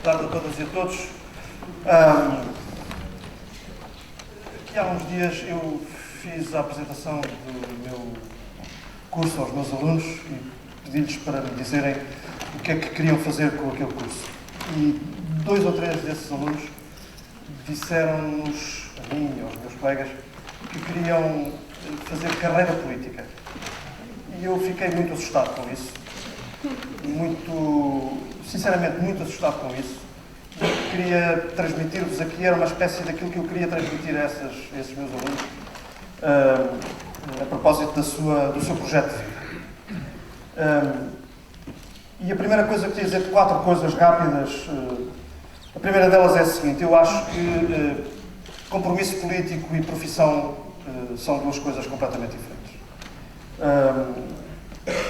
tarde a todas e a todos. Aqui há uns dias eu fiz a apresentação do meu curso aos meus alunos e pedi-lhes para me dizerem o que é que queriam fazer com aquele curso. E 2 ou 3 desses alunos disseram-nos, a mim e aos meus colegas, que queriam fazer carreira política. E eu fiquei muito assustado com isso. Sinceramente, muito assustado com isso. E queria transmitir-vos aqui, era uma espécie daquilo que eu queria transmitir a esses meus alunos, a propósito do seu projeto de vida. E a primeira coisa que queria dizer, 4 coisas rápidas. A primeira delas é a seguinte: eu acho que compromisso político e profissão são 2 coisas completamente diferentes.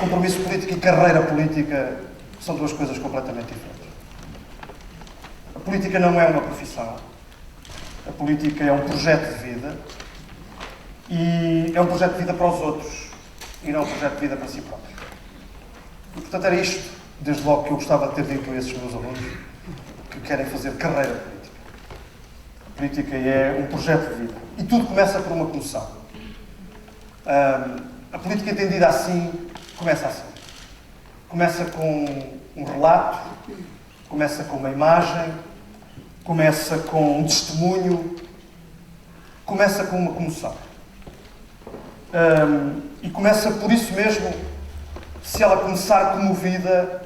Compromisso político e carreira política são 2 coisas completamente diferentes. A política não é uma profissão. A política é um projeto de vida. E é um projeto de vida para os outros. E não um projeto de vida para si próprio. E, portanto, era isto, desde logo, que eu gostava de ter dito a esses meus alunos que querem fazer carreira política. A política é um projeto de vida. E tudo começa por uma comoção. A política entendida assim, começa assim. Começa com um relato, começa com uma imagem, começa com um testemunho, começa com uma comoção. E começa por isso mesmo. Se ela começar comovida,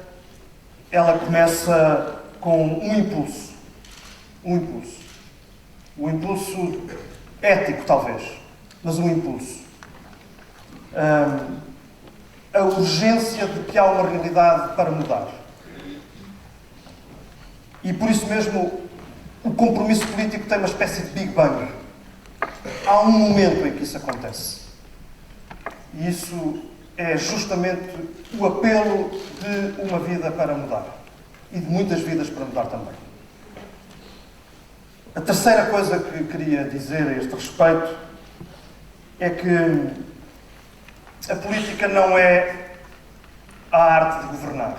ela começa com um impulso. Um impulso. Um impulso ético, talvez, mas um impulso. A urgência de que há uma realidade para mudar. E por isso mesmo o compromisso político tem uma espécie de Big Bang. Há um momento em que isso acontece. E isso é justamente o apelo de uma vida para mudar. E de muitas vidas para mudar também. A terceira coisa que queria dizer a este respeito é que a política não é a arte de governar.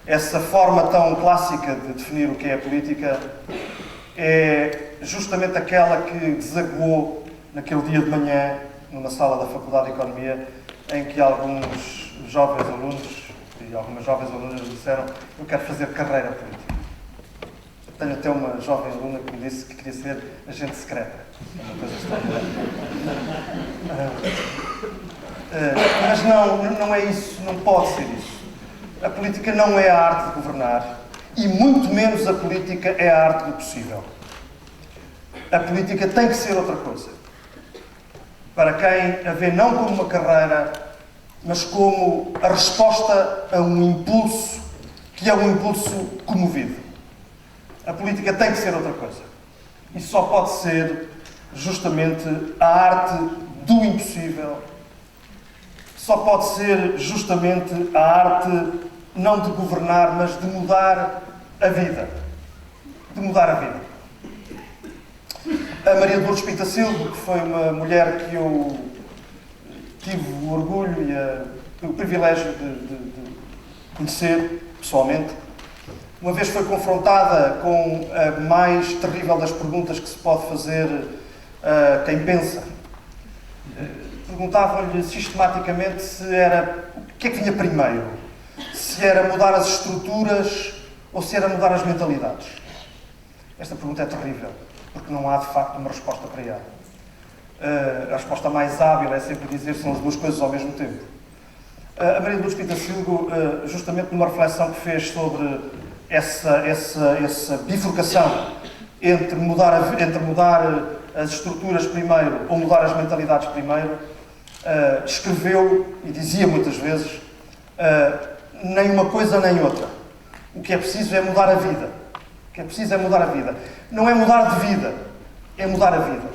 Essa forma tão clássica de definir o que é a política é justamente aquela que desaguou naquele dia de manhã, numa sala da Faculdade de Economia, em que alguns jovens alunos e algumas jovens alunas disseram: eu quero fazer carreira política. Tenho até uma jovem aluna que me disse que queria ser agente secreta. É uma coisa estranha. Mas não é isso, não pode ser isso. A política não é a arte de governar e muito menos a política é a arte do possível. A política tem que ser outra coisa. Para quem a vê não como uma carreira, mas como a resposta a um impulso que é um impulso comovido. A política tem que ser outra coisa. E só pode ser justamente a arte do impossível. Só pode ser justamente a arte não de governar, mas de mudar a vida. De mudar a vida. A Maria de Lourdes Pintacilgo, que foi uma mulher que eu tive o orgulho e o privilégio de conhecer pessoalmente, uma vez foi confrontada com a mais terrível das perguntas que se pode fazer a quem pensa. Perguntavam-lhe sistematicamente se era o que é que vinha primeiro, se era mudar as estruturas ou se era mudar as mentalidades. Esta pergunta é terrível, porque não há de facto uma resposta para ela. A resposta mais hábil é sempre dizer que são as 2 coisas ao mesmo tempo. A Maria de Lourdes Pintacilgo, justamente numa reflexão que fez sobre essa bifurcação entre mudar as estruturas primeiro ou mudar as mentalidades primeiro, escreveu e dizia muitas vezes: nem uma coisa nem outra. O que é preciso é mudar a vida. O que é preciso é mudar a vida. Não é mudar de vida, é mudar a vida.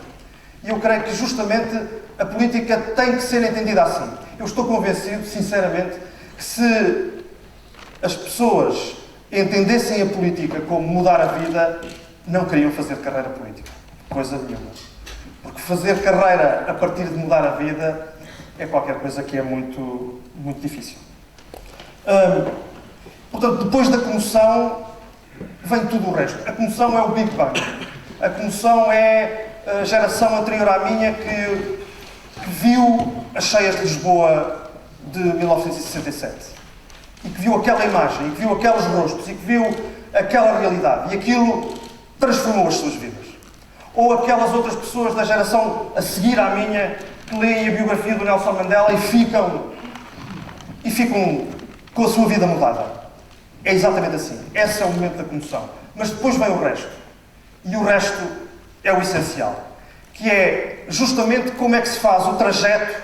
E eu creio que justamente a política tem que ser entendida assim. Eu estou convencido, sinceramente, que se as pessoas entendessem a política como mudar a vida, não queriam fazer carreira política. Coisa nenhuma. Porque fazer carreira a partir de mudar a vida é qualquer coisa que é muito, muito difícil. Portanto, depois da comoção, vem tudo o resto. A comoção é o Big Bang. A comoção é a geração anterior à minha que viu as cheias de Lisboa de 1967 e que viu aquela imagem, e que viu aqueles rostos, e que viu aquela realidade. E aquilo transformou as suas vidas. Ou aquelas outras pessoas da geração a seguir à minha que leem a biografia do Nelson Mandela e ficam com a sua vida mudada. É exatamente assim. Esse é o momento da comoção. Mas depois vem o resto. E o resto é o essencial. Que é justamente como é que se faz o trajeto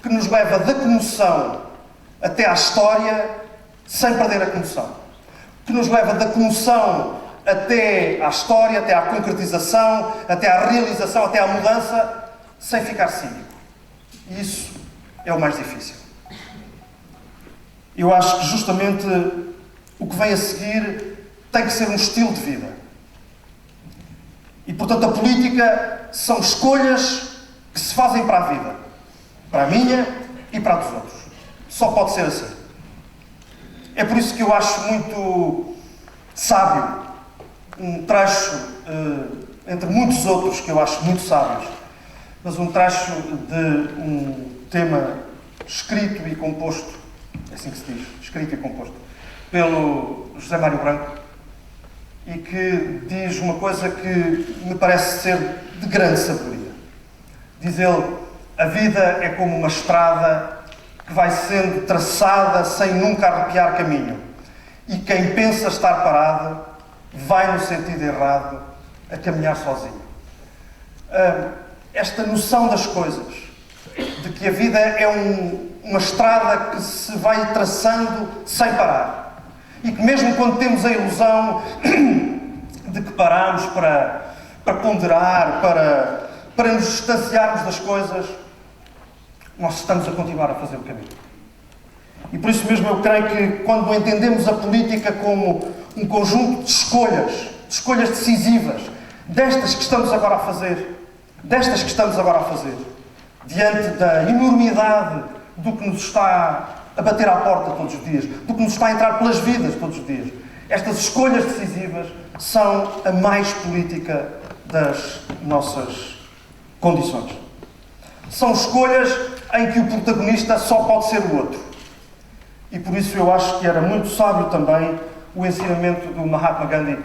que nos leva da comoção até à história sem perder a comoção. Que nos leva da comoção até à história, até à concretização, até à realização, até à mudança, sem ficar cínico. E isso é o mais difícil. Eu acho que justamente o que vem a seguir tem que ser um estilo de vida. E, portanto, a política são escolhas que se fazem para a vida. Para a minha e para a dos outros. Só pode ser assim. É por isso que eu acho muito sábio um trecho, entre muitos outros que eu acho muito sábios, mas um trecho de um tema escrito e composto, é assim que se diz, escrito e composto, pelo José Mário Branco, e que diz uma coisa que me parece ser de grande sabedoria. Diz ele: a vida é como uma estrada que vai sendo traçada sem nunca arrepiar caminho, e quem pensa estar parado vai no sentido errado a caminhar sozinho. Esta noção das coisas, de que a vida é uma estrada que se vai traçando sem parar, e que mesmo quando temos a ilusão de que paramos para ponderar, para nos distanciarmos das coisas, nós estamos a continuar a fazer o caminho. E por isso mesmo eu creio que quando entendemos a política como um conjunto de escolhas decisivas, destas que estamos agora a fazer, diante da enormidade do que nos está a bater à porta todos os dias, do que nos está a entrar pelas vidas todos os dias, estas escolhas decisivas são a mais política das nossas condições. São escolhas em que o protagonista só pode ser o outro. E por isso eu acho que era muito sábio também o ensinamento do Mahatma Gandhi,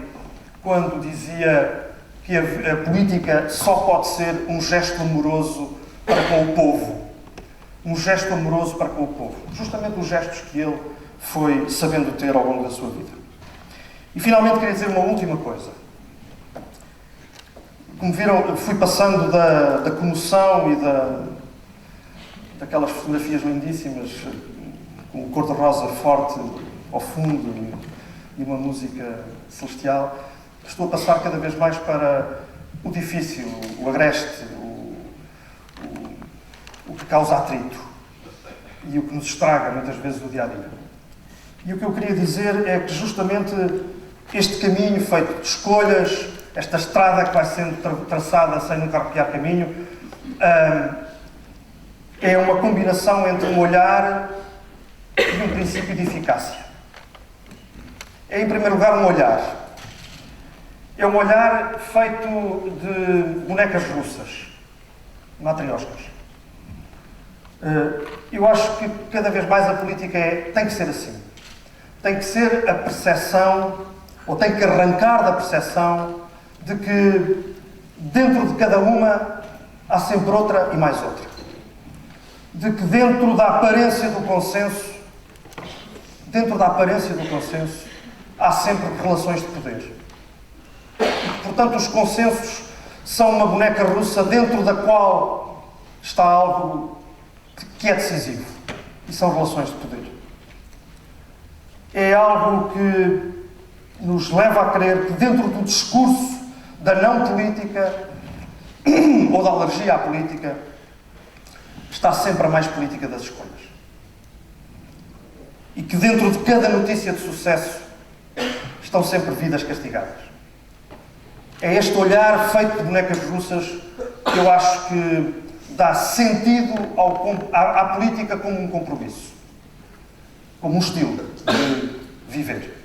quando dizia que a política só pode ser um gesto amoroso para com o povo. Um gesto amoroso para com o povo. Justamente os gestos que ele foi sabendo ter ao longo da sua vida. E finalmente queria dizer uma última coisa. Como viram, fui passando da comoção e daquelas fotografias lindíssimas com o cor-de-rosa forte ao fundo e uma música celestial. Estou a passar cada vez mais para o difícil, o agreste, o que causa atrito e o que nos estraga muitas vezes o dia-a-dia. E o que eu queria dizer é que justamente este caminho feito de escolhas, esta estrada que vai sendo traçada sem nunca arrepiar caminho, é uma combinação entre um olhar e um princípio de eficácia. É, em primeiro lugar, um olhar. É um olhar feito de bonecas russas, matrioscas. Eu acho que cada vez mais a política tem que ser assim. Tem que ser a percepção, ou tem que arrancar da percepção de que dentro de cada uma há sempre outra e mais outra. De que dentro da aparência do consenso, há sempre relações de poder. Portanto, os consensos são uma boneca russa dentro da qual está algo que é decisivo. E são relações de poder. É algo que nos leva a crer que dentro do discurso da não política ou da alergia à política está sempre a mais política das escolhas. E que dentro de cada notícia de sucesso estão sempre vidas castigadas. É este olhar feito de bonecas russas que eu acho que dá sentido à política como um compromisso, como um estilo de viver.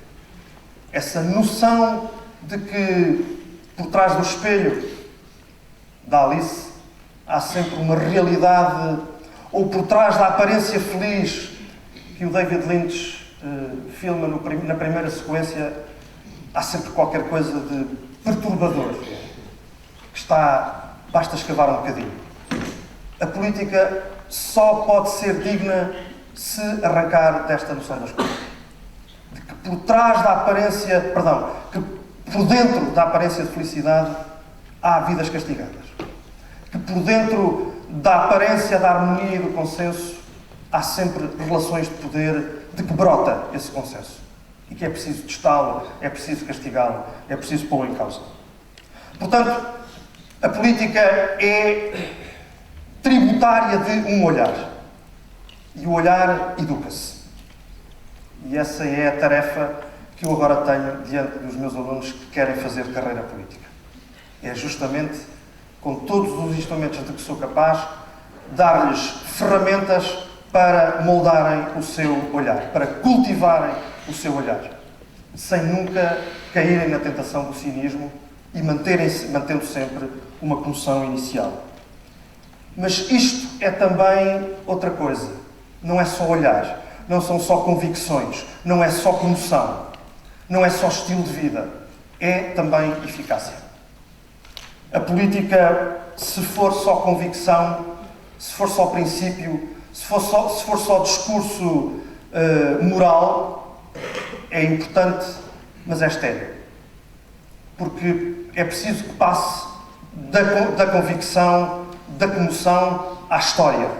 essa noção de que por trás do espelho da Alice há sempre uma realidade, ou por trás da aparência feliz que o David Lynch filma na primeira sequência, há sempre qualquer coisa de perturbador que basta escavar um bocadinho. A política só pode ser digna se arrancar desta noção das coisas. De que por trás da aparência, que por dentro da aparência de felicidade há vidas castigadas. Que por dentro da aparência da harmonia e do consenso há sempre relações de poder de que brota esse consenso. E que é preciso testá-lo, é preciso castigá-lo, é preciso pô-lo em causa. Portanto, a política é tributária de um olhar. E o olhar educa-se. E essa é a tarefa que eu agora tenho diante dos meus alunos que querem fazer carreira política. É justamente, com todos os instrumentos de que sou capaz, dar-lhes ferramentas para moldarem o seu olhar, para cultivarem o seu olhar, sem nunca caírem na tentação do cinismo e mantendo sempre uma comoção inicial. Mas isto é também outra coisa. Não é só olhar, não são só convicções, não é só comoção, não é só estilo de vida, é também eficácia. A política, se for só convicção, se for só princípio, se for só discurso moral, é importante, mas é estéril. Porque é preciso que passe da convicção, da comoção à história,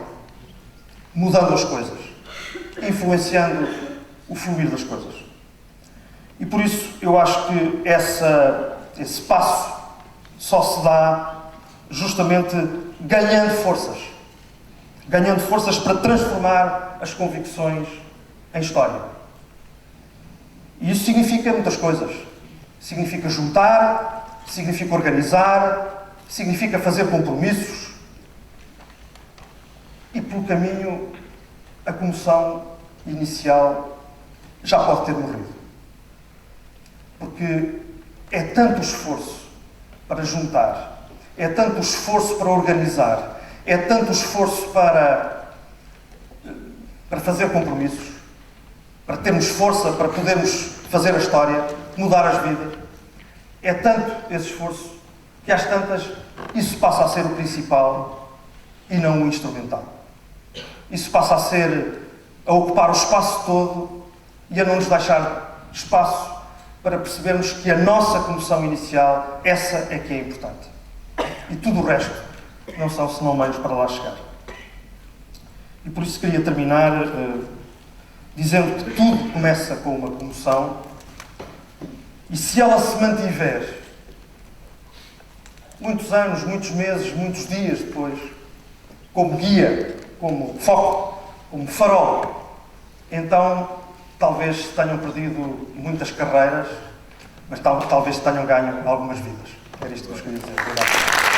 mudando as coisas, influenciando o fluir das coisas. E por isso eu acho que esse passo só se dá justamente ganhando forças para transformar as convicções em história. E isso significa muitas coisas. Significa juntar, significa organizar, significa fazer compromissos. E pelo caminho, a comoção inicial já pode ter morrido. Porque é tanto esforço para juntar, é tanto esforço para organizar, é tanto esforço para fazer compromissos, para termos força, para podermos fazer a história, mudar as vidas. É tanto esse esforço que às tantas isso passa a ser o principal e não o instrumental. Isso passa a ocupar o espaço todo e a não nos deixar espaço para percebermos que a nossa comoção inicial, essa é que é importante. E tudo o resto não são senão meios para lá chegar. E por isso queria terminar dizendo que tudo começa com uma comoção e se ela se mantiver muitos anos, muitos meses, muitos dias depois, como guia, como foco, como farol, então talvez tenham perdido muitas carreiras, mas talvez tenham ganho algumas vidas. Era isto que eu queria dizer. Obrigado.